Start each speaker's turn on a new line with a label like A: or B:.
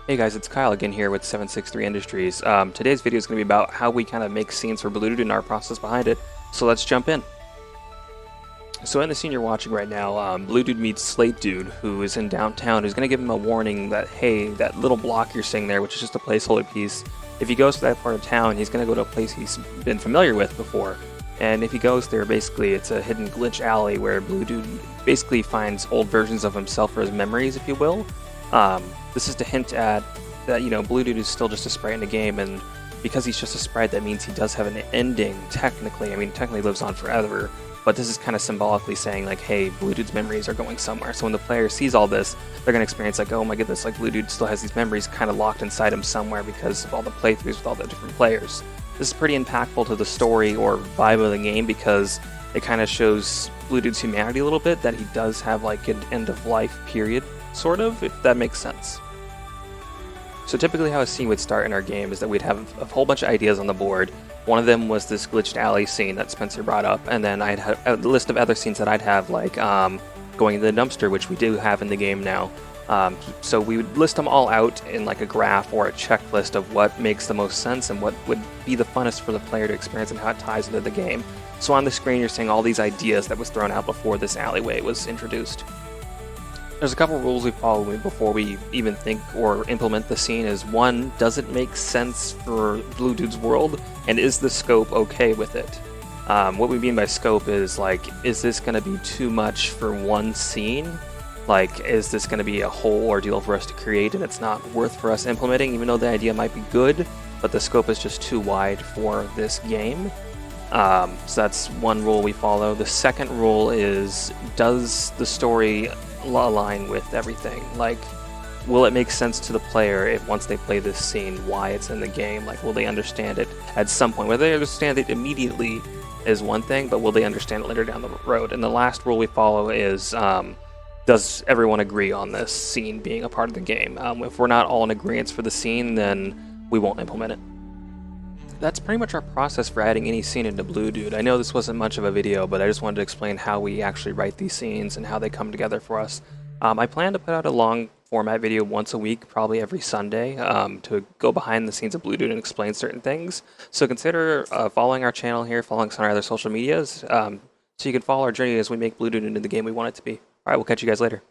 A: Hey guys, it's Kyle again here with 763 Industries. Today's video is going to be about how we kind of make scenes for Blue Dude and our process behind it. So let's jump in. So in the scene you're watching right now, Blue Dude meets Slate Dude, who is in downtown, who's going to give him a warning that, hey, that little block you're seeing there, which is just a placeholder piece, if he goes to that part of town, he's going to go to a place he's been familiar with before. And if he goes there, basically, it's a hidden glitch alley where Blue Dude basically finds old versions of himself or his memories, if you will. This is to hint at that, Blue Dude is still just a sprite in the game, and because he's just a sprite, that means he does have an ending, technically. I mean, technically lives on forever, but this is kind of symbolically saying, like, hey, Blue Dude's memories are going somewhere. So when the player sees all this, they're going to experience, like, oh my goodness, like, Blue Dude still has these memories kind of locked inside him somewhere because of all the playthroughs with all the different players. This is pretty impactful to the story or vibe of the game because it kind of shows Blue Dude's humanity a little bit, that he does have, like, an end-of-life period, sort of, if that makes sense. So typically how a scene would start in our game is that we'd have a whole bunch of ideas on the board. One of them was this glitched alley scene that Spencer brought up, and then I'd have a list of other scenes that I'd have, like going into the dumpster, which we do have in the game now. So we would list them all out in like a graph or a checklist of what makes the most sense and what would be the funnest for the player to experience and how it ties into the game. So on the screen you're seeing all these ideas that was thrown out before this alleyway was introduced. There's a couple rules we follow before we even think or implement the scene. Is one, does it make sense for Blue Dude's world, and is the scope okay with it? What we mean by scope is, like, is this going to be too much for one scene? Like, is this going to be a whole ordeal for us to create and it's not worth for us implementing, even though the idea might be good, but the scope is just too wide for this game? So that's one rule we follow. The second rule is, does the story align with everything? Like, will it make sense to the player if once they play this scene why it's in the game? Like, will they understand it at some point? Whether they understand it immediately is one thing, but will they understand it later down the road? And the last rule we follow is, does everyone agree on this scene being a part of the game? If we're not all in agreement for the scene, then we won't implement it. That's pretty much our process for adding any scene into Blue Dude. I know this wasn't much of a video, but I just wanted to explain how we actually write these scenes and how they come together for us. I plan to put out a long format video once a week, probably every Sunday, to go behind the scenes of Blue Dude and explain certain things. So consider following our channel here, following us on our other social medias, so you can follow our journey as we make Blue Dude into the game we want it to be. Alright, we'll catch you guys later.